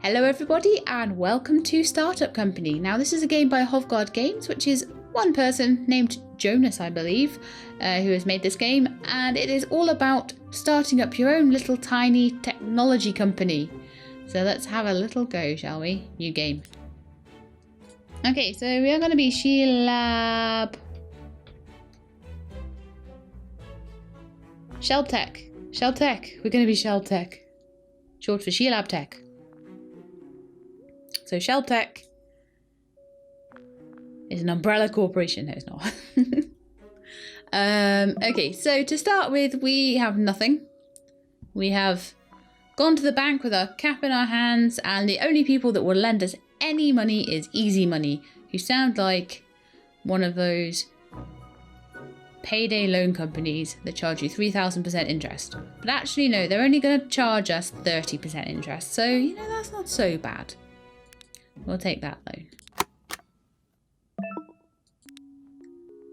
Hello everybody and welcome to Startup Company. Now this is a game by Hovguard Games, which is one person named Jonas, I believe, who has made this game, and it is all about starting up your own little tiny technology company. So let's have a little go, shall we? New game. Okay, so we are going to be Shelb Tech. We're going to be Shelb Tech. Short for Shelab Tech. So Shelb Tech is an umbrella corporation. No, it's not. Okay, so to start with, we have nothing. We have gone to the bank with our cap in our hands, and the only people that will lend us any money is Easy Money, who sound like one of those payday loan companies that charge you 3,000% interest. But actually, no, they're only going to charge us 30% interest. So, you know, that's not so bad. We'll take that loan.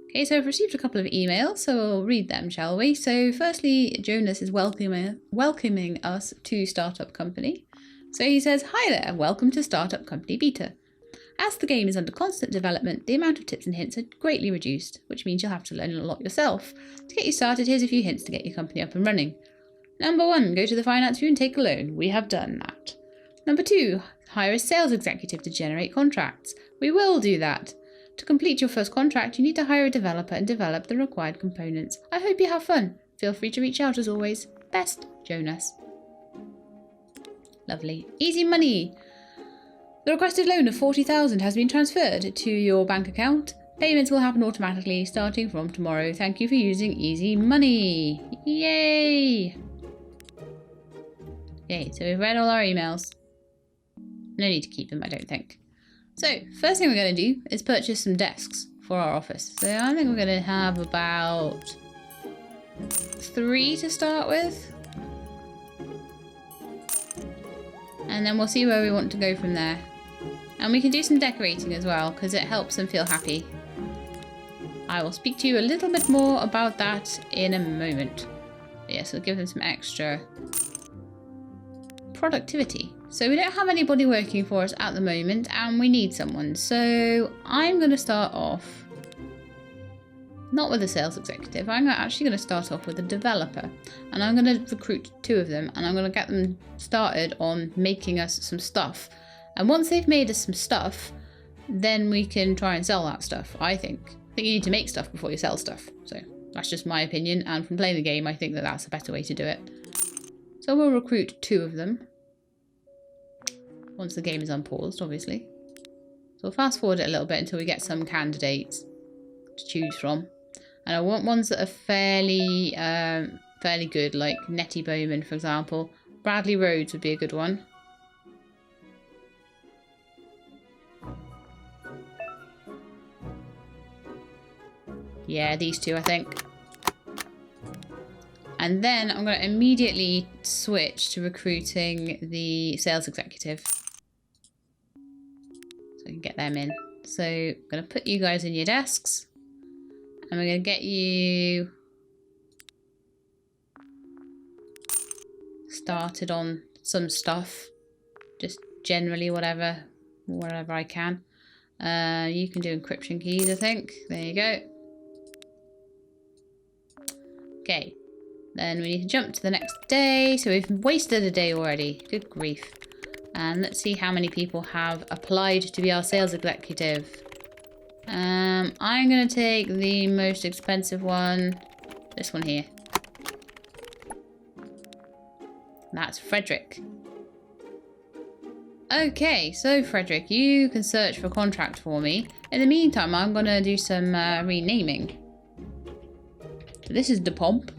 Okay, so I've received a couple of emails, so we'll read them, shall we? So firstly, Jonas is welcoming us to Startup Company. So he says, "Hi there, welcome to Startup Company Beta. As the game is under constant development, the amount of tips and hints are greatly reduced, which means you'll have to learn a lot yourself. To get you started, here's a few hints to get your company up and running. Number 1, go to the finance view and take a loan. We have done that. Number 2, hire a sales executive to generate contracts. We will do that. To complete your first contract, you need to hire a developer and develop the required components. I hope you have fun. Feel free to reach out as always. Best, Jonas." Lovely. Easy Money. The requested loan of 40,000 has been transferred to your bank account. Payments will happen automatically starting from tomorrow. Thank you for using Easy Money. Yay! Yay, so we've read all our emails. No need to keep them, I don't think. So, first thing we're going to do is purchase some desks for our office. So I think we're going to have about 3 to start with. And then we'll see where we want to go from there. And we can do some decorating as well, because it helps them feel happy. I will speak to you a little bit more about that in a moment. But yes, we'll give them some extra productivity. So we don't have anybody working for us at the moment, and we need someone. So I'm going to start off not with a sales executive. I'm actually going to start off with a developer, and I'm going to recruit 2 of them, and I'm going to get them started on making us some stuff. And once they've made us some stuff, then we can try and sell that stuff. I think you need to make stuff before you sell stuff. So that's just my opinion, and from playing the game, I think that that's a better way to do it. So we'll recruit 2 of them. Once the game is unpaused, obviously. So we'll fast forward it a little bit until we get some candidates to choose from. And I want ones that are fairly good, like Nettie Bowman, for example. Bradley Rhodes would be a good one. Yeah, these 2, I think. And then I'm going to immediately switch to recruiting the sales executive. So I can get them in. So I'm going to put you guys in your desks. And we're going to get you started on some stuff. Just generally whatever I can. You can do encryption keys, I think. There you go. Okay. Then we need to jump to the next day. So we've wasted a day already. Good grief. And let's see how many people have applied to be our sales executive. I'm going to take the most expensive one. This one here. That's Frederick. Okay, so Frederick, you can search for a contract for me. In the meantime, I'm going to do some renaming. So this is DePomp,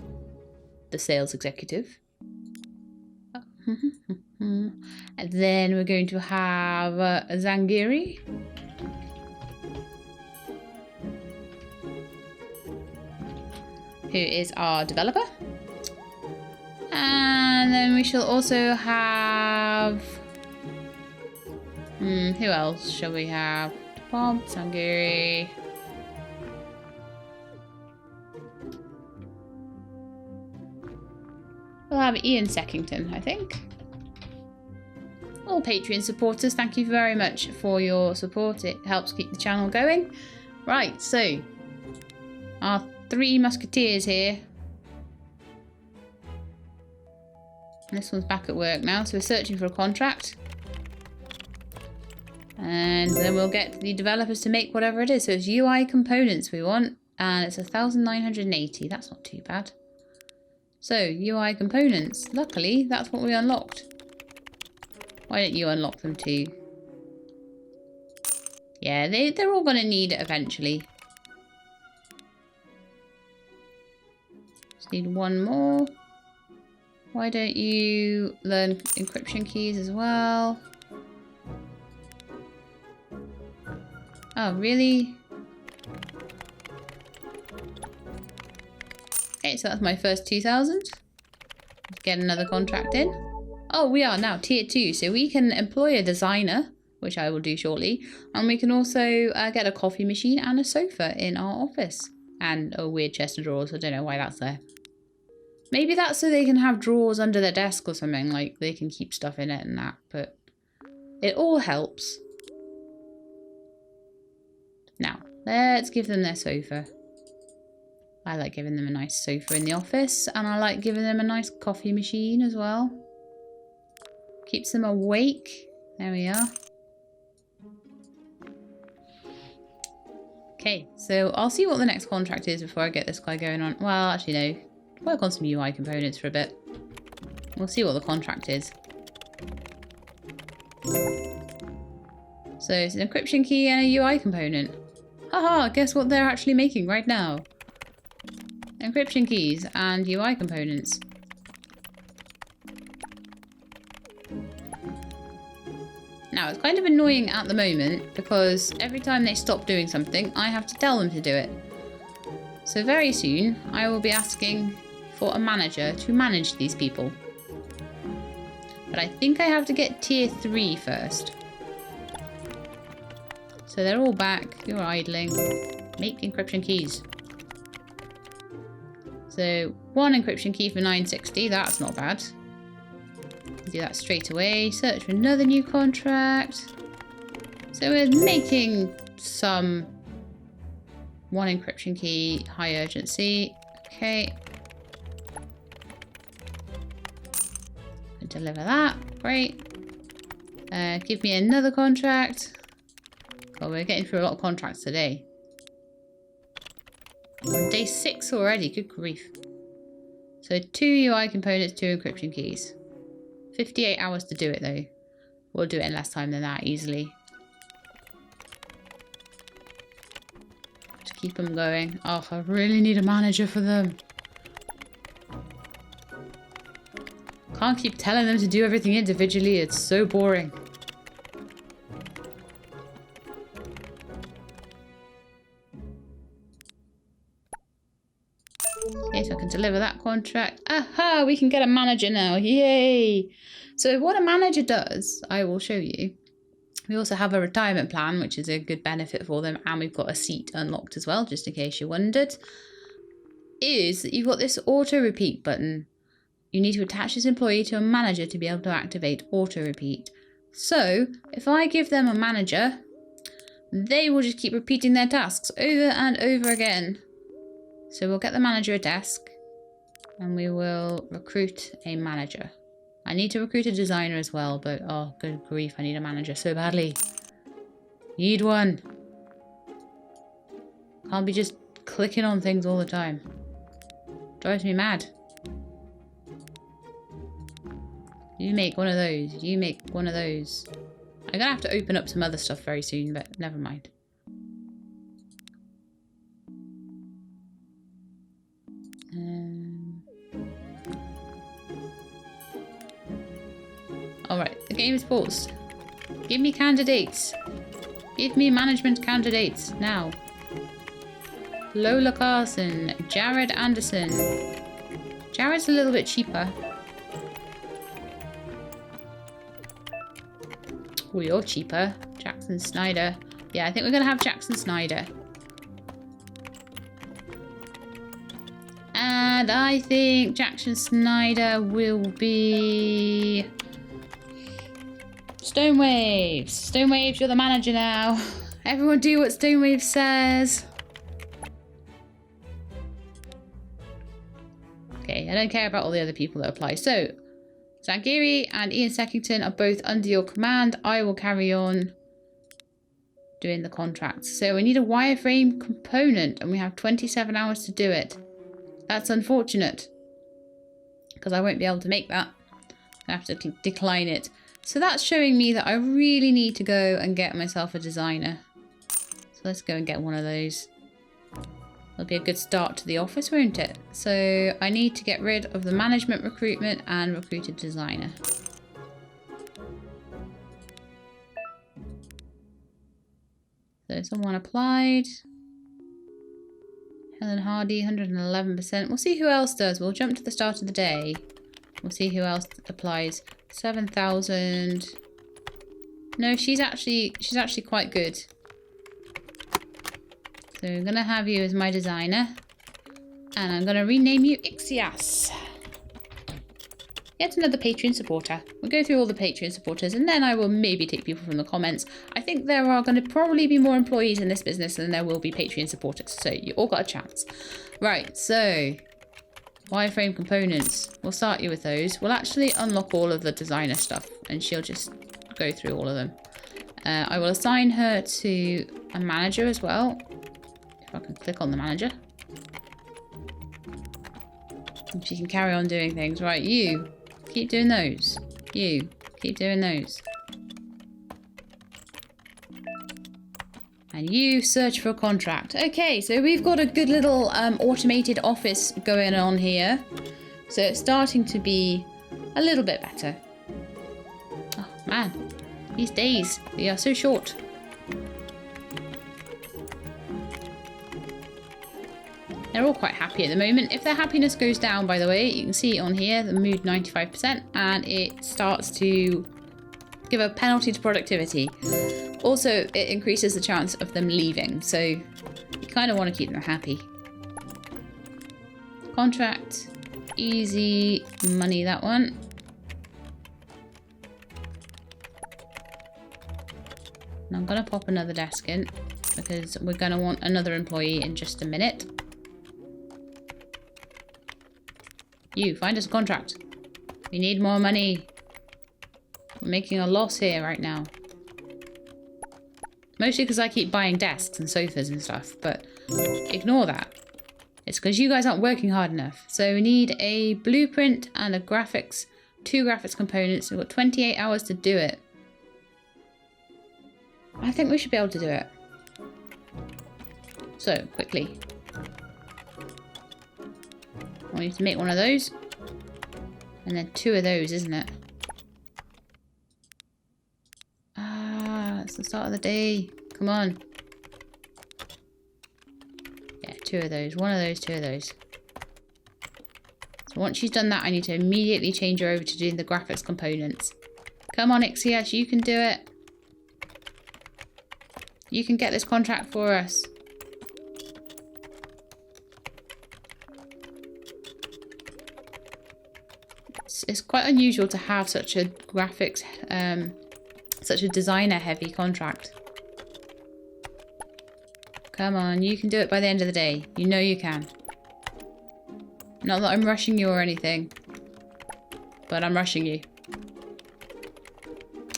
the sales executive. And then we're going to have Zangiri. Who is our developer. And then we shall also have... who else shall we have? DePomp, Zangiri. We'll have Ian Seckington, I think. All Patreon supporters, thank you very much for your support. It helps keep the channel going. Right, so our 3 musketeers here. This one's back at work now, so we're searching for a contract. And then we'll get the developers to make whatever it is. So it's UI components we want, and it's 1,980. That's not too bad. So UI components. Luckily, that's what we unlocked. Why don't you unlock them too? Yeah, they're all going to need it eventually. Just need one more. Why don't you learn encryption keys as well? Oh, really? Okay, so that's my first 2,000. Let's get another contract in. Oh, we are now tier 2, so we can employ a designer, which I will do shortly, and we can also get a coffee machine and a sofa in our office. And a weird chest of drawers, I don't know why that's there. Maybe that's so they can have drawers under their desk or something, like they can keep stuff in it and that, but it all helps. Now, let's give them their sofa. I like giving them a nice sofa in the office, and I like giving them a nice coffee machine as well. Keeps them awake. There we are. Okay, so I'll see what the next contract is before I get this guy going on. Well, actually no. Work on some UI components for a bit. We'll see what the contract is. So it's an encryption key and a UI component. Haha, guess what they're actually making right now? Encryption keys and UI components. Now, it's kind of annoying at the moment because every time they stop doing something, I have to tell them to do it. So very soon, I will be asking for a manager to manage these people. But I think I have to get tier 3 first. So they're all back. You're idling. Make encryption keys. So 1 encryption key for 960. That's not bad. Do that straight away. Search for another new contract. So we're making some 1 encryption key, high urgency. Okay. Deliver that. Great. Give me another contract. Oh, we're getting through a lot of contracts today. On day 6 already. Good grief. So 2 UI components, 2 encryption keys. 58 hours to do it though. We'll do it in less time than that easily. Just keep them going. Oh, I really need a manager for them. Can't keep telling them to do everything individually. It's so boring. Okay, so I can deliver that contract. Aha! We can get a manager now. Yay! So what a manager does, I will show you. We also have a retirement plan, which is a good benefit for them. And we've got a seat unlocked as well, just in case you wondered. Is that you've got this auto repeat button. You need to attach this employee to a manager to be able to activate auto repeat. So if I give them a manager, they will just keep repeating their tasks over and over again. So we'll get the manager a desk and we will recruit a manager. I need to recruit a designer as well, but oh, good grief, I need a manager so badly. Need one. Can't be just clicking on things all the time. Drives me mad. You make one of those. You make one of those. I'm gonna have to open up some other stuff very soon, but never mind. Alright, the game is paused. Give me candidates. Give me management candidates now. Lola Carson, Jared Anderson. Jared's a little bit cheaper. Oh, you're cheaper. Jackson Snyder. Yeah, I think we're going to have Jackson Snyder. And I think Jackson Snyder will be Stonewaves. Stonewaves, you're the manager now. Everyone do what Stonewaves says. Okay, I don't care about all the other people that apply. So, Zangiri and Ian Seckington are both under your command. I will carry on doing the contracts. So we need a wireframe component and we have 27 hours to do it. That's unfortunate because I won't be able to make that. I have to decline it. So that's showing me that I really need to go and get myself a designer. So let's go and get one of those. That'll be a good start to the office, won't it? So I need to get rid of the management recruitment and recruit a designer. So someone applied. Helen Hardy, 111%. We'll see who else does. We'll jump to the start of the day. We'll see who else applies. 7,000. No, she's actually quite good. So I'm gonna have you as my designer. And I'm gonna rename you Ixias. Yet another Patreon supporter. We'll go through all the Patreon supporters and then I will maybe take people from the comments. I think there are going to probably be more employees in this business than there will be Patreon supporters. So you all got a chance. Right, so wireframe components. We'll start you with those. We'll actually unlock all of the designer stuff and she'll just go through all of them. I will assign her to a manager as well. If I can click on the manager. And she can carry on doing things. Right, you. Keep doing those. You. Keep doing those. And you search for a contract. Okay, so we've got a good little automated office going on here. So it's starting to be a little bit better. Oh, man. These days, they are so short. They're all quite happy at the moment. If their happiness goes down, by the way, you can see on here, the mood 95%, and it starts to give a penalty to productivity. Also, it increases the chance of them leaving, so you kind of want to keep them happy. Contract, easy money, that one. And I'm going to pop another desk in because we're going to want another employee in just a minute. You, find us a contract. We need more money. We're making a loss here right now. Mostly because I keep buying desks and sofas and stuff, but ignore that. It's because you guys aren't working hard enough. So we need a blueprint and a graphics, 2 graphics components. We've got 28 hours to do it. I think we should be able to do it. So, quickly. I need to make one of those. And then 2 of those, isn't it? Ah, it's the start of the day. Come on. Yeah, 2 of those. 1 of those, 2 of those. So once she's done that, I need to immediately change her over to doing the graphics components. Come on, Ixias, you can do it. You can get this contract for us. It's quite unusual to have such a graphics, such a designer-heavy contract. Come on, you can do it by the end of the day. You know you can. Not that I'm rushing you or anything, but I'm rushing you.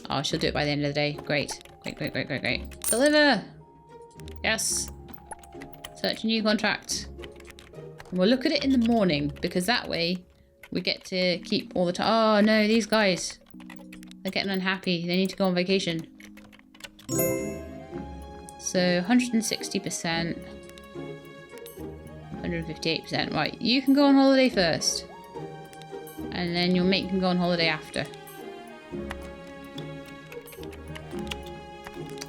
Oh, she'll do it by the end of the day. Great. Great, great, great, great, great. Deliver! Yes. Search a new contract. And we'll look at it in the morning, because that way we get to keep all the time. Oh no, these guys. They're getting unhappy. They need to go on vacation. So 160%. 158%. Right, you can go on holiday first. And then your mate can go on holiday after.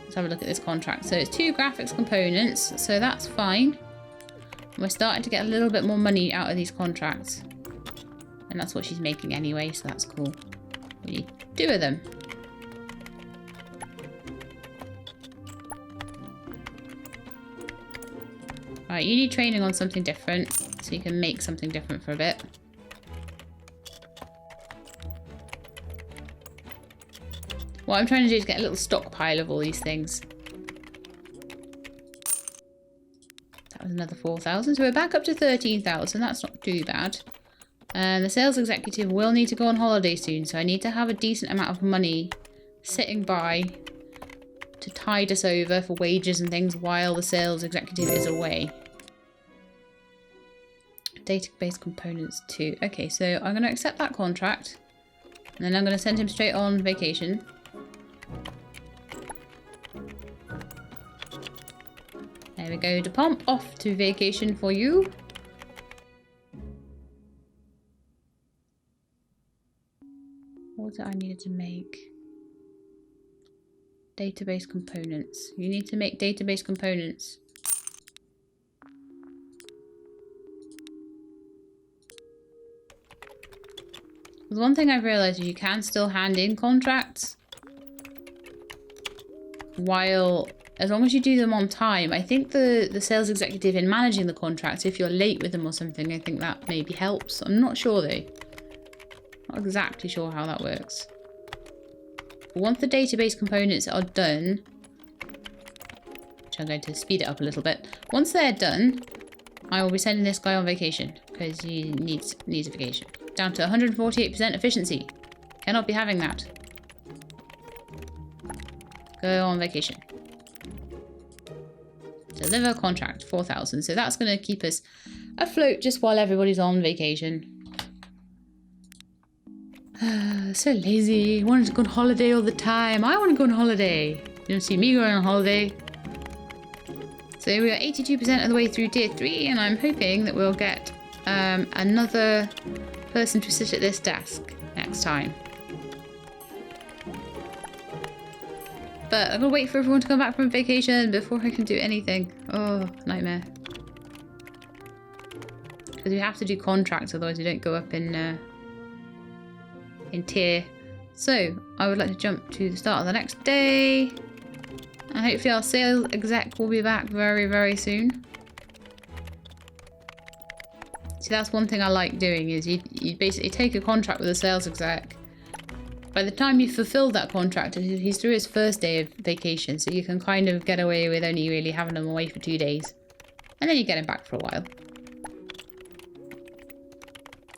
Let's have a look at this contract. So it's 2 graphics components, so that's fine. We're starting to get a little bit more money out of these contracts. And that's what she's making anyway, so that's cool. We need 2 of them. Right, you need training on something different, so you can make something different for a bit. What I'm trying to do is get a little stockpile of all these things. That was another 4,000. So we're back up to 13,000. That's not too bad. And the sales executive will need to go on holiday soon. So I need to have a decent amount of money sitting by to tide us over for wages and things while the sales executive is away. Database components too. Okay, so I'm going to accept that contract. And then I'm going to send him straight on vacation. There we go. DePomp, off to vacation for you. What did I need to make? Database components. You need to make database components. There's one thing I've realised is you can still hand in contracts while, as long as you do them on time. I think the sales executive in managing the contracts, if you're late with them or something, I think that maybe helps. I'm not sure though. Not exactly sure how that works. But once the database components are done, which I'm going to speed it up a little bit. Once they're done, I will be sending this guy on vacation because he needs a vacation. Down to 148% efficiency. Cannot be having that. Go on vacation. Deliver contract, 4,000. So that's going to keep us afloat just while everybody's on vacation. So lazy. Wanted to go on holiday all the time. I want to go on holiday. You don't see me going on holiday. So we are 82% of the way through tier 3, and I'm hoping that we'll get another person to sit at this desk next time. But I'm gonna wait for everyone to come back from vacation before I can do anything. Oh, nightmare. Because we have to do contracts, otherwise we don't go up in tier. So I would like to jump to the start of the next day, and hopefully our sales exec will be back very, very soon. See, that's one thing I like doing, is you basically take a contract with a sales exec. By the time you fulfill that contract, he's through his first day of vacation, so you can kind of get away with only really having him away for 2 days. And then you get him back for a while.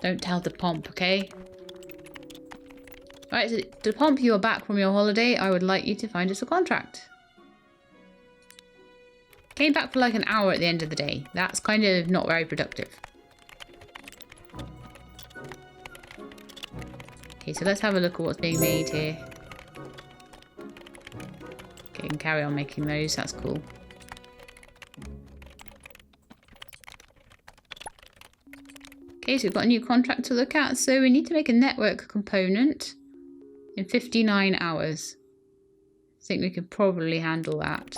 Don't tell DePomp, okay? Alright, so DePomp, you are back from your holiday. I would like you to find us a contract. Came back for like an hour at the end of the day. That's kind of not very productive. Okay, so let's have a look at what's being made here. Okay, can carry on making those. That's cool. Okay, so we've got a new contract to look at. So we need to make a network component in 59 hours. I think we could probably handle that.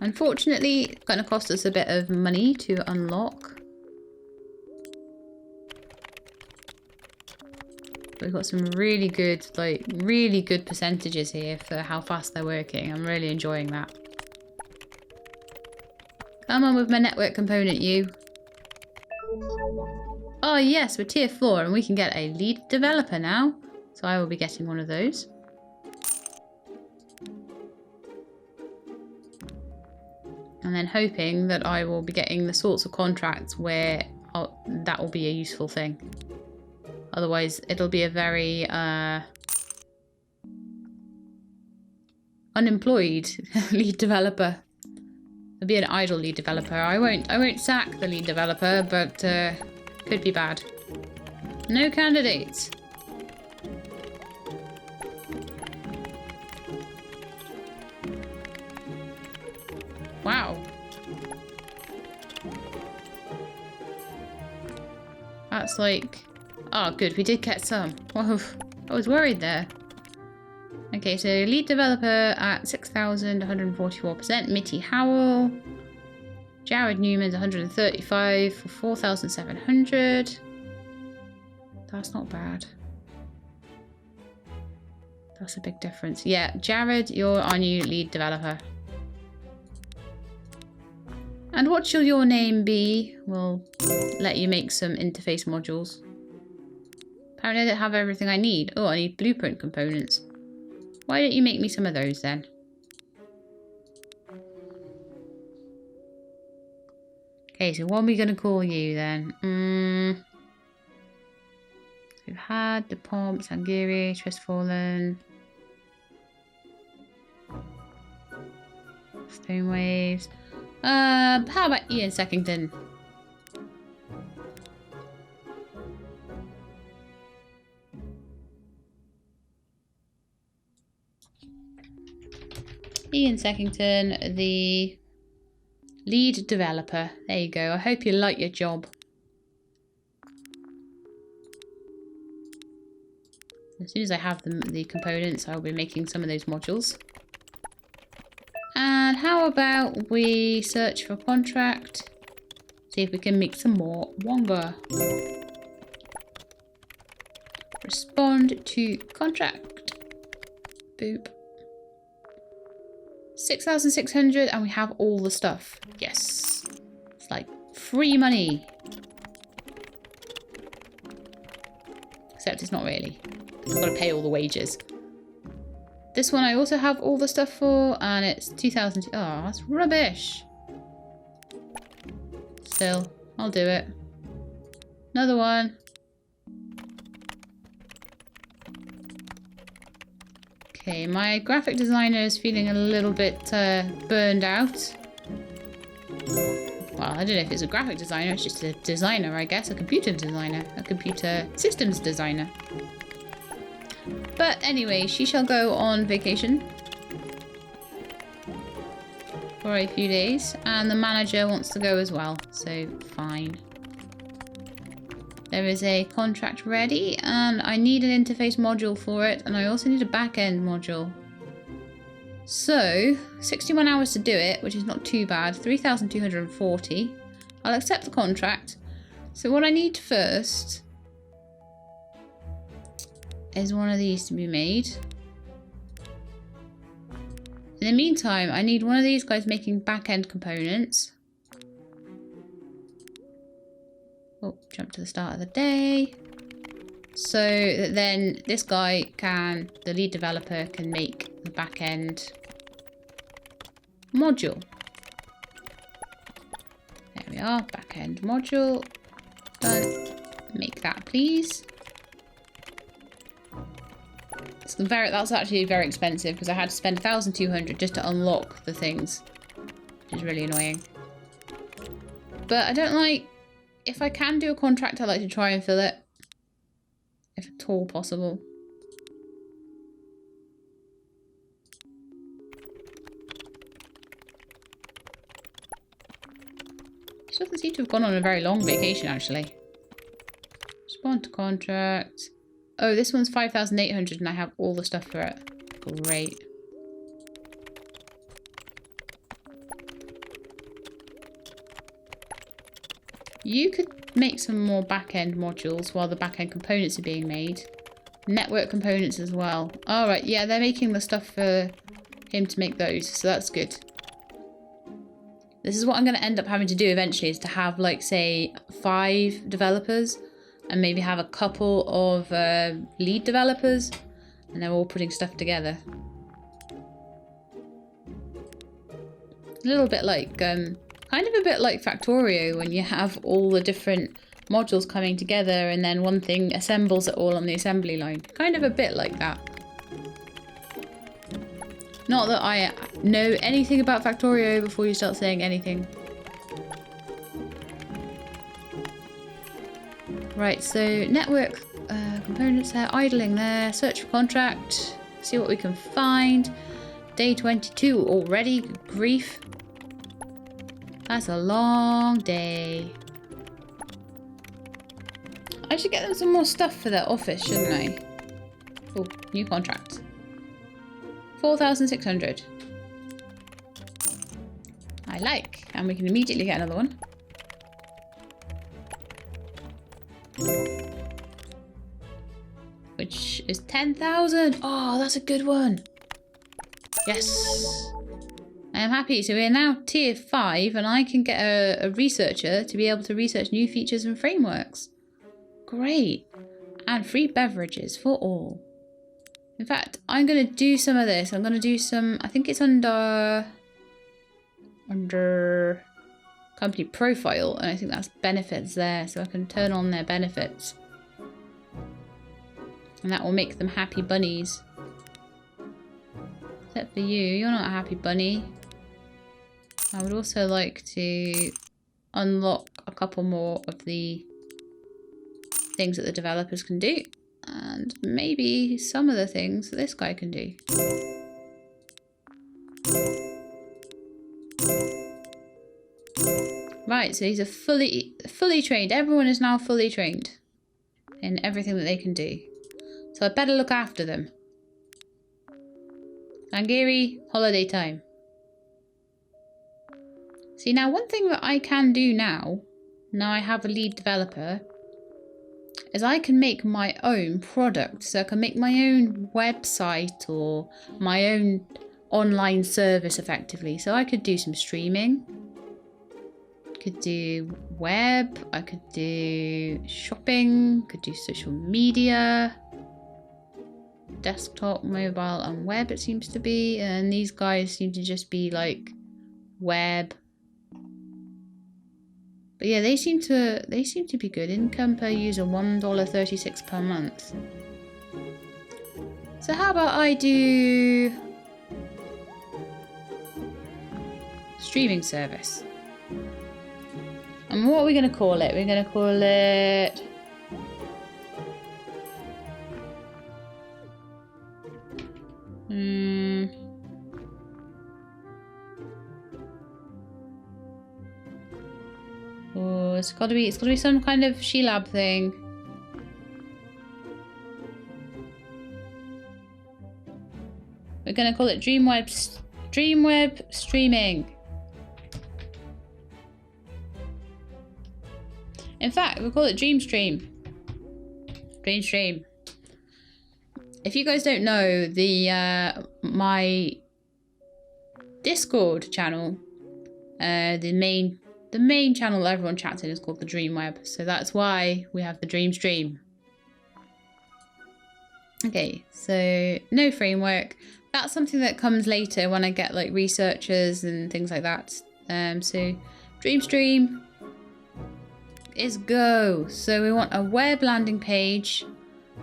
Unfortunately, it's going to cost us a bit of money to unlock. We've got some really good, really good percentages here for how fast they're working. I'm really enjoying that. Come on with my network component, you. Oh yes, we're tier 4 and we can get a lead developer now. So I will be getting one of those. And then hoping that I will be getting the sorts of contracts where that will be a useful thing. Otherwise, it'll be a very unemployed lead developer. It'll be an idle lead developer. I won't sack the lead developer, but could be bad. No candidates. Wow. That's like... Oh, good. We did get some. Whoa. I was worried there. Okay, so lead developer at 6,144%. Mitty Howell. Jared Newman's 135 for 4,700. That's not bad. That's a big difference. Yeah, Jared, you're our new lead developer. And what shall your name be? We'll let you make some interface modules. Apparently I don't have everything I need. Oh, I need blueprint components. Why don't you make me some of those then? Okay, so what are we going to call you then? We've had the Pomp, Sangiri, Tristfallen, Stone Waves. How about Ian Seckington? Ian Seckington, the lead developer. There you go. I hope you like your job. As soon as I have the components, I'll be making some of those modules. And how about we search for a contract? See if we can make some more Wonga. Respond to contract. Boop. 6,600 and we have all the stuff. Yes. It's like free money. Except it's not really. I've got to pay all the wages. This one I also have all the stuff for and it's 2,000. Oh, that's rubbish. Still, I'll do it. Another one. Okay, my graphic designer is feeling a little bit burned out. Well, I don't know if it's a graphic designer, it's just a designer, I guess. A computer designer. A computer systems designer. But anyway, she shall go on vacation for a few days. And the manager wants to go as well, so fine. There is a contract ready and I need an interface module for it and I also need a back-end module. So, 61 hours to do it, which is not too bad, 3,240. I'll accept the contract. So what I need first is one of these to be made. In the meantime, I need one of these guys making back-end components. Oh, jump to the start of the day. So that then this guy can, the lead developer, can make the back end module. There we are, back end module. Done. Make that, please. That's actually very expensive because I had to spend 1,200 just to unlock the things, which is really annoying. But I don't like. If I can do a contract, I like to try and fill it. If at all possible. She doesn't seem to have gone on a very long vacation, actually. Respond to contract. Oh, this one's 5,800 and I have all the stuff for it. Great. You could make some more back-end modules while the back-end components are being made. Network components as well. Alright, yeah, they're making the stuff for him to make those, so that's good. This is what I'm going to end up having to do eventually, is to have, like, say, 5 developers and maybe have a couple of lead developers and they're all putting stuff together. A little bit like, kind of a bit like Factorio when you have all the different modules coming together and then one thing assembles it all on the assembly line. Kind of a bit like that. Not that I know anything about Factorio before you start saying anything. Right, so network components there, idling there, search for contract, see what we can find. Day 22 already, good grief. That's a long day. I should get them some more stuff for their office, shouldn't I? Oh, new contract. 4,600. I like. And we can immediately get another one. Which is 10,000. Oh, that's a good one. Yes. I am happy. So we're now tier 5 and I can get a researcher to be able to research new features and frameworks. Great. And free beverages for all. In fact, I'm going to do some of this. I'm going to do some, I think it's under company profile, and I think that's benefits there, so I can turn on their benefits. And that will make them happy bunnies. Except for you, you're not a happy bunny. I would also like to unlock a couple more of the things that the developers can do. And maybe some of the things that this guy can do. Right, so he's a fully trained. Everyone is now fully trained in everything that they can do. So I better look after them. Angiri, holiday time. See, now one thing that I can do now I have a lead developer, is I can make my own product. So I can make my own website or my own online service effectively. So I could do some streaming. Could do web. I could do shopping. Could do social media. Desktop, mobile and web it seems to be. And these guys seem to just be like web. But yeah, they seem to be good. Income per user $1.36 per month. So how about I do streaming service? And what are we gonna call it? We're gonna call it oh, it's gotta be some kind of She-Lab thing. We're gonna call it Dreamweb Streaming. In fact, we'll call it Dreamstream. Dreamstream. If you guys don't know, the my Discord channel, the main channel that everyone chats in is called the Dreamweb. So that's why we have the Dreamstream. Okay, so no framework. That's something that comes later when I get like researchers and things like that. So Dreamstream is go. So we want a web landing page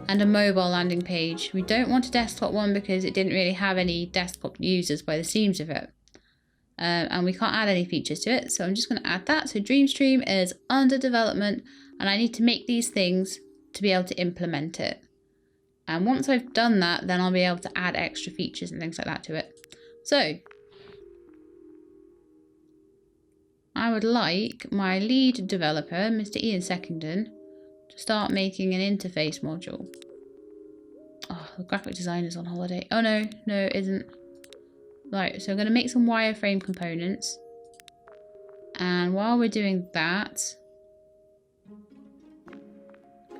and a mobile landing page. We don't want a desktop one because it didn't really have any desktop users by the seams of it. And we can't add any features to it. So I'm just going to add that. So Dreamstream is under development and I need to make these things to be able to implement it. And once I've done that, then I'll be able to add extra features and things like that to it. So I would like my lead developer, Mr. Ian Secondon, to start making an interface module. Oh, the graphic designer's on holiday. Oh no, no it isn't. Right, so I'm going to make some wireframe components. And while we're doing that,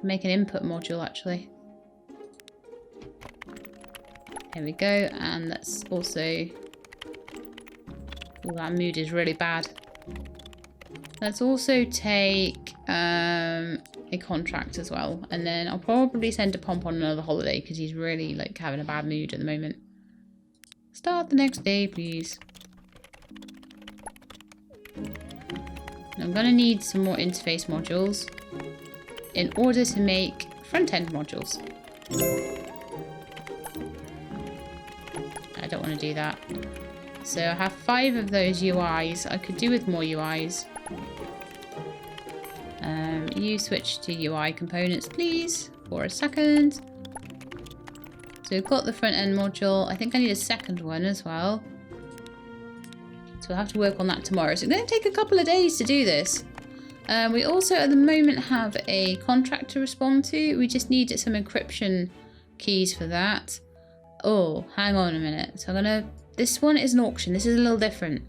make an input module actually. Here we go, and let's also... Oh, that mood is really bad. Let's also take a contract as well, and then I'll probably send a Pomp on another holiday because he's really like having a bad mood at the moment. Start the next day, please. I'm gonna need some more interface modules in order to make front-end modules. I don't want to do that. So I have 5 of those UIs. I could do with more UIs. You switch to UI components, please, for a second. So we've got the front end module. I think I need a second one as well. So we'll have to work on that tomorrow. So it's going to take a couple of days to do this. We also at the moment have a contract to respond to. We just need some encryption keys for that. Oh, hang on a minute. So I'm gonna, this one is an auction. This is a little different.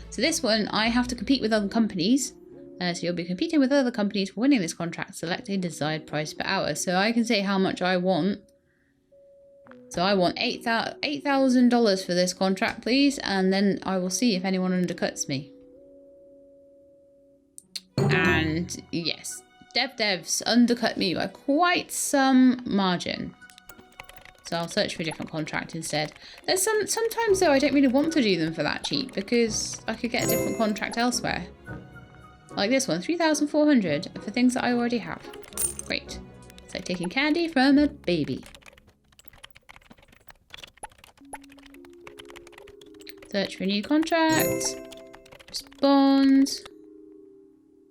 So this one, I have to compete with other companies. So you'll be competing with other companies for winning this contract. Select a desired price per hour. So I can say how much I want. So I want $8,000 for this contract, please. And then I will see if anyone undercuts me. And yes, devs undercut me by quite some margin. So I'll search for a different contract instead. There's sometimes though I don't really want to do them for that cheap because I could get a different contract elsewhere. Like this one, 3,400 for things that I already have. Great. It's like taking candy from a baby. Search for a new contract. Respond.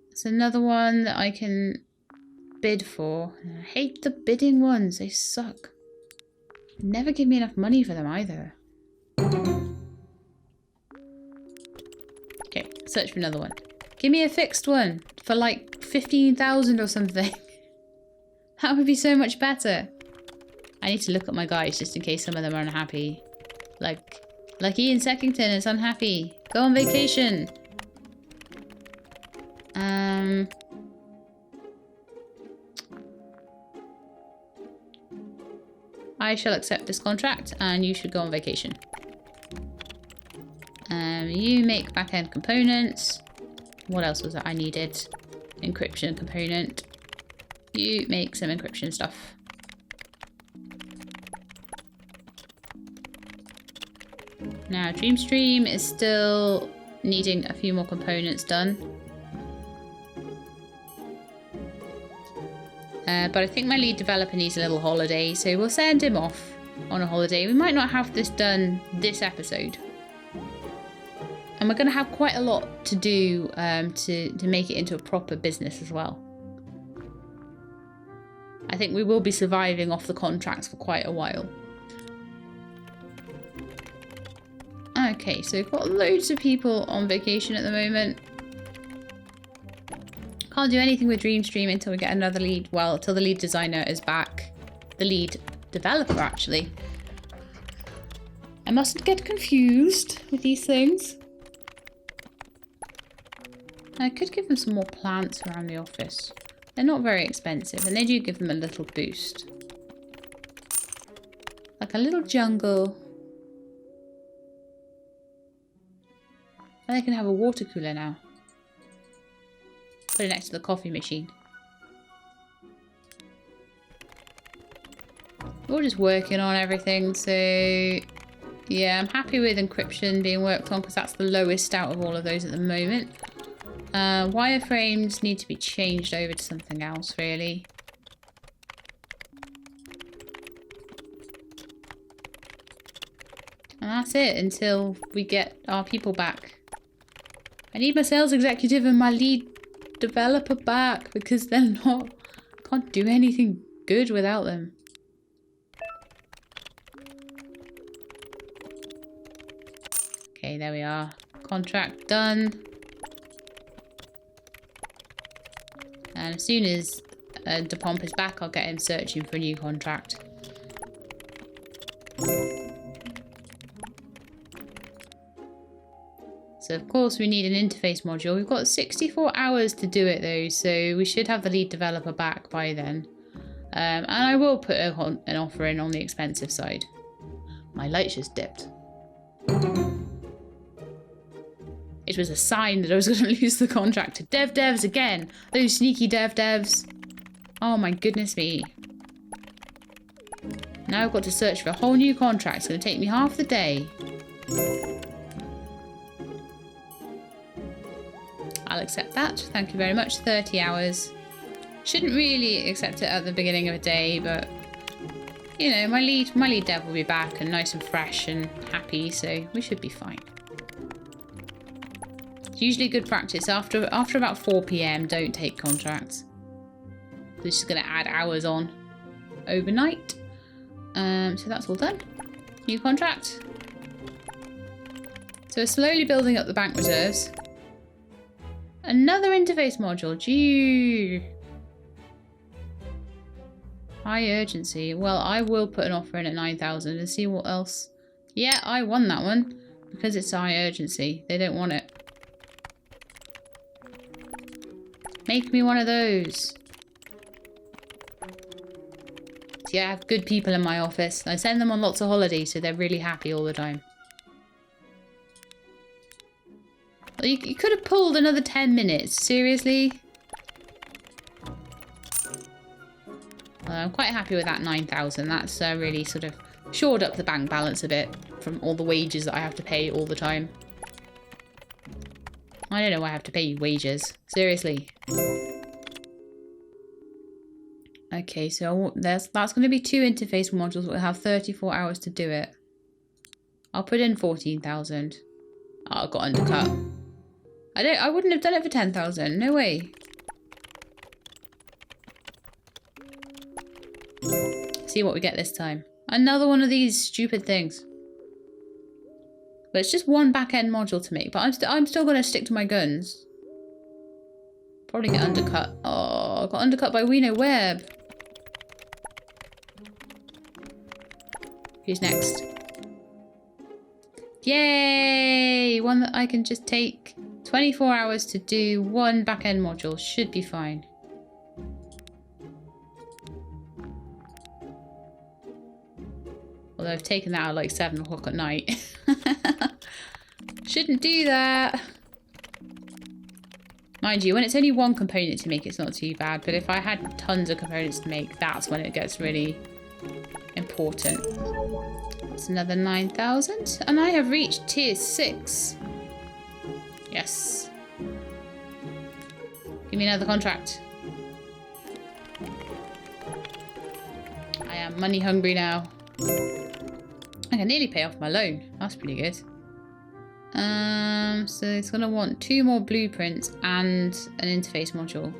There's another one that I can bid for. I hate the bidding ones. They suck. Never give me enough money for them either. Okay, search for another one. Give me a fixed one for like 15,000 or something. That would be so much better. I need to look at my guys just in case some of them are unhappy. Like Ian Seckington is unhappy. Go on vacation. I shall accept this contract and you should go on vacation. You make back-end components. What else was that I needed? Encryption component. You make some encryption stuff. Now Dreamstream is still needing a few more components done. But I think my lead developer needs a little holiday, so we'll send him off on a holiday. We might not have this done this episode. And we're going to have quite a lot to do to make it into a proper business as well. I think we will be surviving off the contracts for quite a while. Okay, so we've got loads of people on vacation at the moment. Can't do anything with Dreamstream until we get another lead. Well, until the lead designer is back. The lead developer, actually. I mustn't get confused with these things. I could give them some more plants around the office. They're not very expensive, and they do give them a little boost. Like a little jungle. And they can have a water cooler now. Put it next to the coffee machine. We're just working on everything, so yeah, I'm happy with encryption being worked on because that's the lowest out of all of those at the moment. Wireframes need to be changed over to something else, really. And that's it until we get our people back. I need my sales executive and my lead developer back because they're not, can't do anything good without them. Okay, there we are. Contract done. And as soon as DePomp is back, I'll get him searching for a new contract. So of course we need an interface module. We've got 64 hours to do it though, so we should have the lead developer back by then. And I will put an offer in on the expensive side. My lights just dipped. It was a sign that I was going to lose the contract to devs again. Those sneaky devs. Oh my goodness me. Now I've got to search for a whole new contract. It's going to take me half the day. I'll accept that. Thank you very much. 30 hours. Shouldn't really accept it at the beginning of a day, but you know, my lead dev will be back and nice and fresh and happy, so we should be fine. It's usually good practice. After about 4 PM, don't take contracts. This is going to add hours on overnight. So that's all done. New contract. So we're slowly building up the bank reserves. Another interface module. Gee. High urgency. Well, I will put an offer in at 9,000 and see what else. Yeah, I won that one because it's high urgency. They don't want it. Make me one of those. See, I have good people in my office. I send them on lots of holidays, so they're really happy all the time. You could have pulled another 10 minutes. Seriously? I'm quite happy with that 9,000. That's really sort of shored up the bank balance a bit from all the wages that I have to pay all the time. I don't know why I have to pay you wages. Seriously. Okay, so that's going to be 2 interface modules. We'll have 34 hours to do it. I'll put in 14,000. Oh, I got undercut. I wouldn't have done it for 10,000. No way. See what we get this time. Another one of these stupid things. But it's just one back-end module to make. But I'm still going to stick to my guns. Probably get undercut. Oh, I got undercut by Weno Webb. Who's next? Yay! One that I can just take 24 hours to do one back-end module. Should be fine. Although I've taken that out like 7 o'clock at night. Shouldn't do that. Mind you, when it's only one component to make, it's not too bad. But if I had tons of components to make, that's when it gets really important. It's another 9,000. And I have reached tier 6. Yes. Give me another contract. I am money hungry now. I can nearly pay off my loan. That's pretty good. So it's going to want 2 more blueprints and an interface module.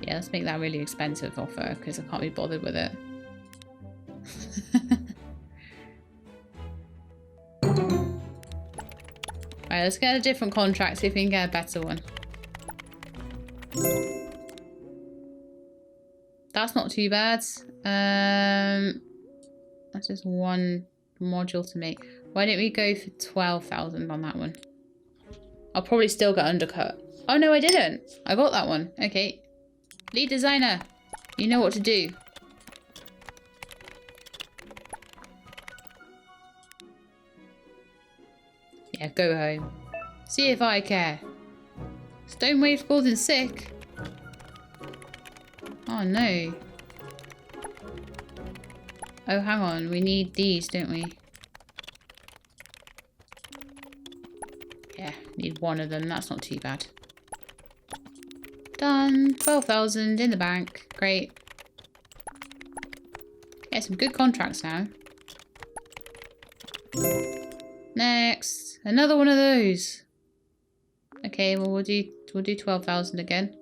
Yeah, let's make that a really expensive offer because I can't be bothered with it. Right, let's get a different contract, see if we can get a better one. That's not too bad. That's just one module to make. Why didn't we go for 12,000 on that one? I'll probably still get undercut. Oh no, I didn't. I got that one. Okay. Lead designer, you know what to do. Yeah, go home. See if I care. Stonewave's called in sick. Oh no. Oh, hang on. We need these, don't we? Yeah, need one of them. That's not too bad. Done. 12,000 in the bank. Great. Yeah, some good contracts now. Next. Another one of those. Okay, well we'll do 12,000 again.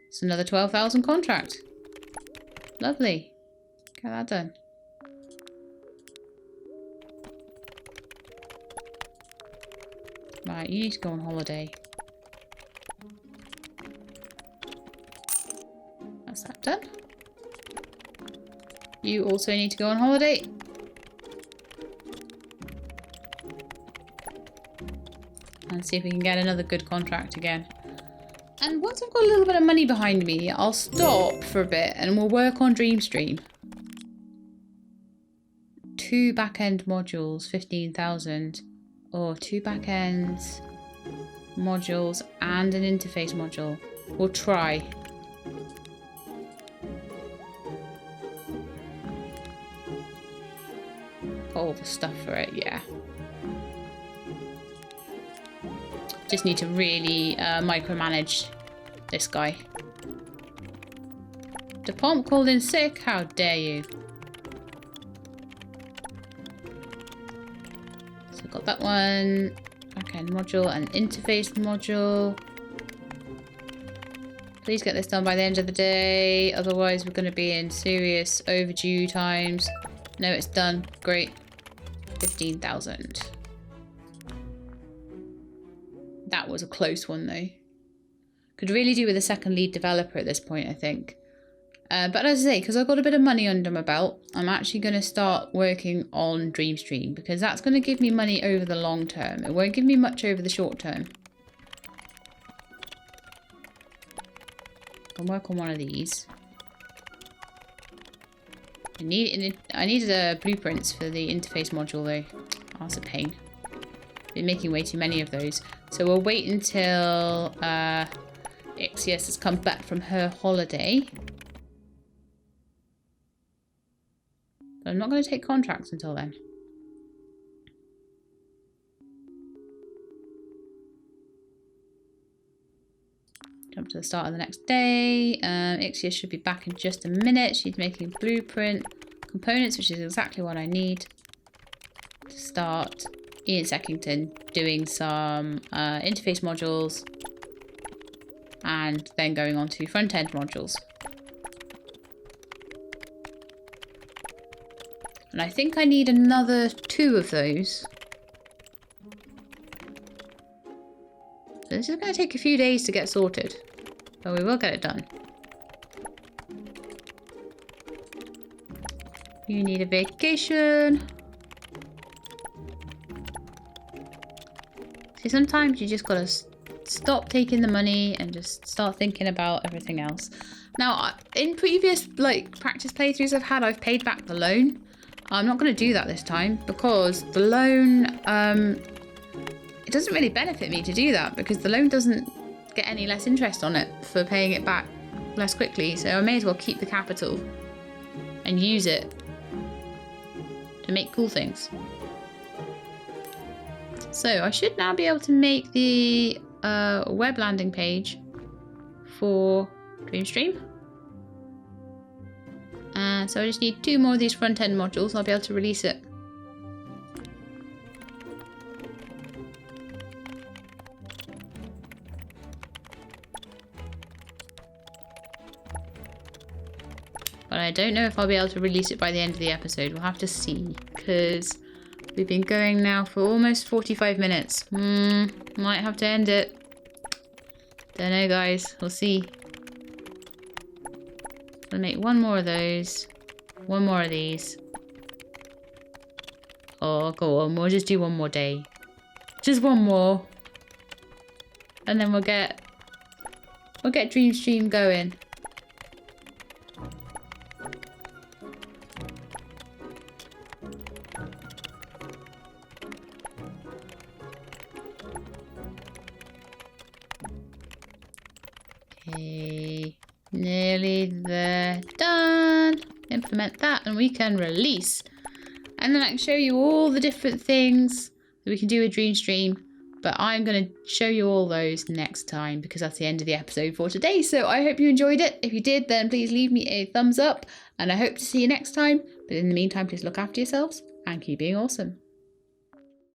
It's another 12,000 contract. Lovely. Get that done. Right, you need to go on holiday. That's that done. You also need to go on holiday. And see if we can get another good contract again. And once I've got a little bit of money behind me, I'll stop for a bit and we'll work on Dreamstream. 2 back-end modules, 15,000. Or 2 back-end modules and an interface module. We'll try. Got all the stuff for it, yeah. Just need to really micromanage this guy. DePomp called in sick? How dare you? So got that one. Backend module and interface module. Please get this done by the end of the day. Otherwise we're going to be in serious overdue times. No, it's done. Great. 15,000. That was a close one though. Could really do with a second lead developer at this point, I think. But as I say, because I've got a bit of money under my belt, I'm actually going to start working on Dreamstream because that's going to give me money over the long term. It won't give me much over the short term. I'll work on one of these. I needed blueprints for the interface module though. Oh, that's a pain. Been making way too many of those. So we'll wait until Ixius has come back from her holiday. But I'm not going to take contracts until then. Jump to the start of the next day. Ixius should be back in just a minute. She's making blueprint components, which is exactly what I need to start Ian Seckington doing some interface modules and then going on to front-end modules. And I think I need another 2 of those. So this is going to take a few days to get sorted, but we will get it done. You need a vacation. See, sometimes you just gotta stop taking the money and just start thinking about everything else. Now, in previous practice playthroughs I've paid back the loan. I'm not going to do that this time because the loan, it doesn't really benefit me to do that because the loan doesn't get any less interest on it for paying it back less quickly. So I may as well keep the capital and use it to make cool things. So I should now be able to make the web landing page for DreamStream. So I just need 2 more of these front-end modules and I'll be able to release it. But I don't know if I'll be able to release it by the end of the episode. We'll have to see, because we've been going now for almost 45 minutes. Might have to end it. Don't know, guys. We'll see. I'll make 1 more of those. 1 more of these. Oh, go on. We'll just do 1 more day. Just 1 more. And then we'll get DreamStream going. Okay, nearly there, done. Implement that and we can release. And then I can show you all the different things that we can do with DreamStream. But I'm going to show you all those next time because that's the end of the episode for today. So I hope you enjoyed it. If you did, then please leave me a thumbs up. And I hope to see you next time. But in the meantime, please look after yourselves and keep being awesome.